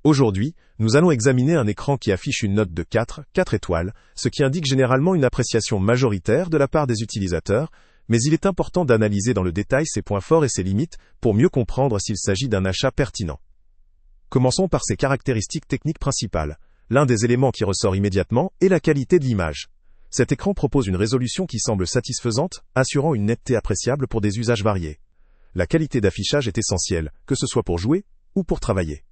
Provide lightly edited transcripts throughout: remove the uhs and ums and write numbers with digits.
Aujourd'hui, nous allons examiner un écran qui affiche une note de 4 étoiles, ce qui indique généralement une appréciation majoritaire de la part des utilisateurs, mais il est important d'analyser dans le détail ses points forts et ses limites pour mieux comprendre s'il s'agit d'un achat pertinent. Commençons par ses caractéristiques techniques principales. L'un des éléments qui ressort immédiatement est la qualité de l'image. Cet écran propose une résolution qui semble satisfaisante, assurant une netteté appréciable pour des usages variés. La qualité d'affichage est essentielle, que ce soit pour jouer ou pour travailler.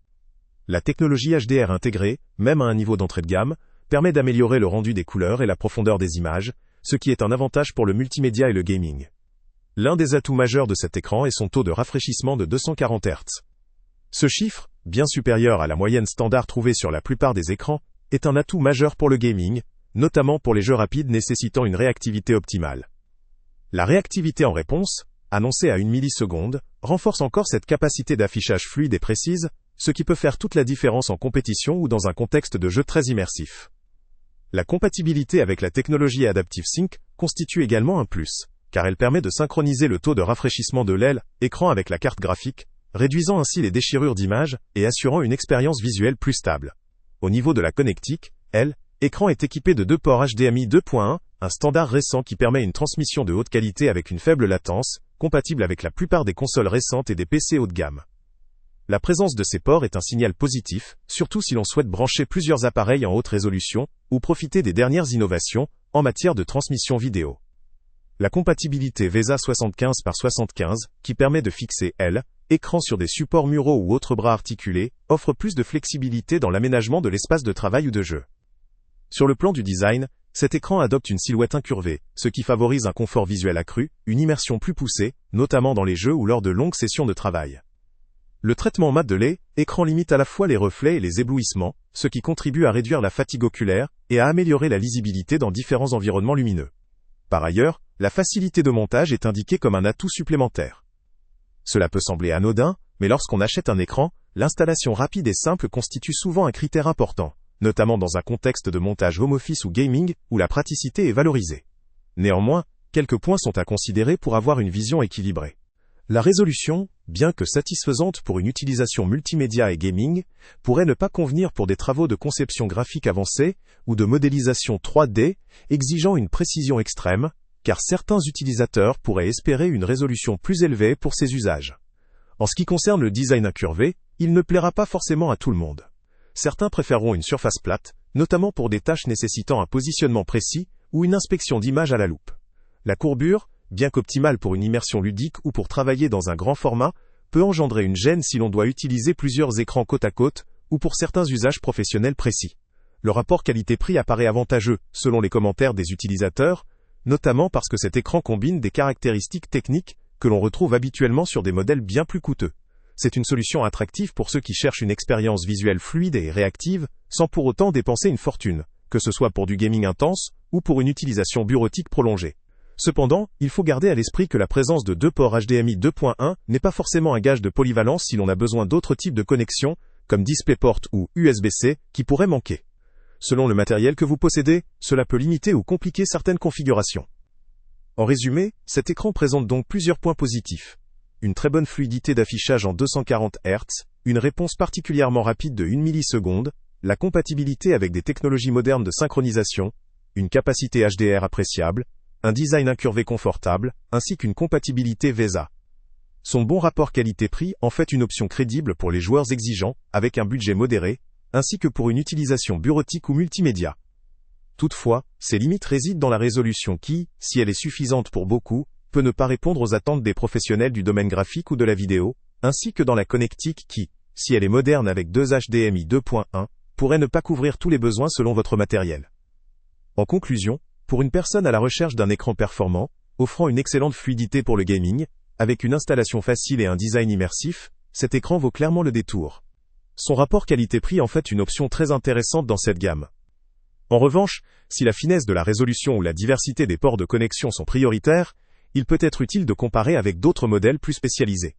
La technologie HDR intégrée, même à un niveau d'entrée de gamme, permet d'améliorer le rendu des couleurs et la profondeur des images, ce qui est un avantage pour le multimédia et le gaming. L'un des atouts majeurs de cet écran est son taux de rafraîchissement de 240 Hz. Ce chiffre, bien supérieur à la moyenne standard trouvée sur la plupart des écrans, est un atout majeur pour le gaming, notamment pour les jeux rapides nécessitant une réactivité optimale. La réactivité en réponse, annoncée à 1 milliseconde, renforce encore cette capacité d'affichage fluide et précise, ce qui peut faire toute la différence en compétition ou dans un contexte de jeu très immersif. La compatibilité avec la technologie Adaptive Sync constitue également un plus, car elle permet de synchroniser le taux de rafraîchissement de l'écran avec la carte graphique, réduisant ainsi les déchirures d'images et assurant une expérience visuelle plus stable. Au niveau de la connectique, l'écran est équipé de 2 ports HDMI 2.1, un standard récent qui permet une transmission de haute qualité avec une faible latence, compatible avec la plupart des consoles récentes et des PC haut de gamme. La présence de ces ports est un signal positif, surtout si l'on souhaite brancher plusieurs appareils en haute résolution, ou profiter des dernières innovations en matière de transmission vidéo. La compatibilité VESA 75x75, qui permet de fixer l'écran sur des supports muraux ou autres bras articulés, offre plus de flexibilité dans l'aménagement de l'espace de travail ou de jeu. Sur le plan du design, cet écran adopte une silhouette incurvée, ce qui favorise un confort visuel accru, une immersion plus poussée, notamment dans les jeux ou lors de longues sessions de travail. Le traitement mat de l'écran limite à la fois les reflets et les éblouissements, ce qui contribue à réduire la fatigue oculaire et à améliorer la lisibilité dans différents environnements lumineux. Par ailleurs, la facilité de montage est indiquée comme un atout supplémentaire. Cela peut sembler anodin, mais lorsqu'on achète un écran, l'installation rapide et simple constitue souvent un critère important, notamment dans un contexte de montage home office ou gaming, où la praticité est valorisée. Néanmoins, quelques points sont à considérer pour avoir une vision équilibrée. La résolution, bien que satisfaisante pour une utilisation multimédia et gaming, pourrait ne pas convenir pour des travaux de conception graphique avancée ou de modélisation 3D, exigeant une précision extrême, car certains utilisateurs pourraient espérer une résolution plus élevée pour ces usages. En ce qui concerne le design incurvé, il ne plaira pas forcément à tout le monde. Certains préféreront une surface plate, notamment pour des tâches nécessitant un positionnement précis ou une inspection d'image à la loupe. La courbure, bien qu'optimale pour une immersion ludique ou pour travailler dans un grand format, peut engendrer une gêne si l'on doit utiliser plusieurs écrans côte à côte ou pour certains usages professionnels précis. Le rapport qualité-prix apparaît avantageux, selon les commentaires des utilisateurs, notamment parce que cet écran combine des caractéristiques techniques que l'on retrouve habituellement sur des modèles bien plus coûteux. C'est une solution attractive pour ceux qui cherchent une expérience visuelle fluide et réactive, sans pour autant dépenser une fortune, que ce soit pour du gaming intense ou pour une utilisation bureautique prolongée. Cependant, il faut garder à l'esprit que la présence de 2 ports HDMI 2.1 n'est pas forcément un gage de polyvalence si l'on a besoin d'autres types de connexions, comme DisplayPort ou USB-C, qui pourraient manquer. Selon le matériel que vous possédez, cela peut limiter ou compliquer certaines configurations. En résumé, cet écran présente donc plusieurs points positifs. Une très bonne fluidité d'affichage en 240 Hz, une réponse particulièrement rapide de 1 milliseconde, la compatibilité avec des technologies modernes de synchronisation, une capacité HDR appréciable, un design incurvé confortable, ainsi qu'une compatibilité VESA. Son bon rapport qualité-prix en fait une option crédible pour les joueurs exigeants, avec un budget modéré, ainsi que pour une utilisation bureautique ou multimédia. Toutefois, ses limites résident dans la résolution qui, si elle est suffisante pour beaucoup, peut ne pas répondre aux attentes des professionnels du domaine graphique ou de la vidéo, ainsi que dans la connectique qui, si elle est moderne avec 2 HDMI 2.1, pourrait ne pas couvrir tous les besoins selon votre matériel. En conclusion, pour une personne à la recherche d'un écran performant, offrant une excellente fluidité pour le gaming, avec une installation facile et un design immersif, cet écran vaut clairement le détour. Son rapport qualité-prix en fait une option très intéressante dans cette gamme. En revanche, si la finesse de la résolution ou la diversité des ports de connexion sont prioritaires, il peut être utile de comparer avec d'autres modèles plus spécialisés.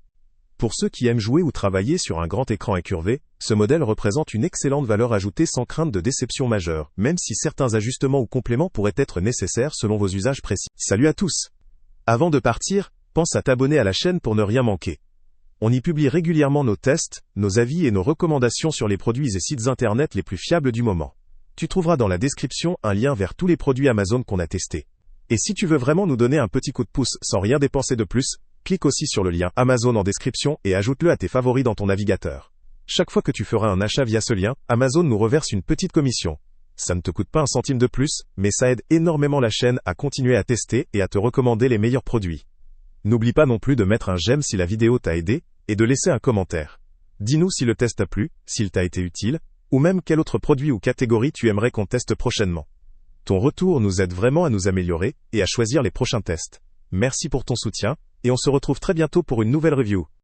Pour ceux qui aiment jouer ou travailler sur un grand écran incurvé, ce modèle représente une excellente valeur ajoutée sans crainte de déception majeure, même si certains ajustements ou compléments pourraient être nécessaires selon vos usages précis. Salut à tous! Avant de partir, pense à t'abonner à la chaîne pour ne rien manquer. On y publie régulièrement nos tests, nos avis et nos recommandations sur les produits et sites internet les plus fiables du moment. Tu trouveras dans la description un lien vers tous les produits Amazon qu'on a testés. Et si tu veux vraiment nous donner un petit coup de pouce sans rien dépenser de plus, clique aussi sur le lien Amazon en description et ajoute-le à tes favoris dans ton navigateur. Chaque fois que tu feras un achat via ce lien, Amazon nous reverse une petite commission. Ça ne te coûte pas un centime de plus, mais ça aide énormément la chaîne à continuer à tester et à te recommander les meilleurs produits. N'oublie pas non plus de mettre un j'aime si la vidéo t'a aidé, et de laisser un commentaire. Dis-nous si le test t'a plu, s'il t'a été utile, ou même quel autre produit ou catégorie tu aimerais qu'on teste prochainement. Ton retour nous aide vraiment à nous améliorer, et à choisir les prochains tests. Merci pour ton soutien, et on se retrouve très bientôt pour une nouvelle review.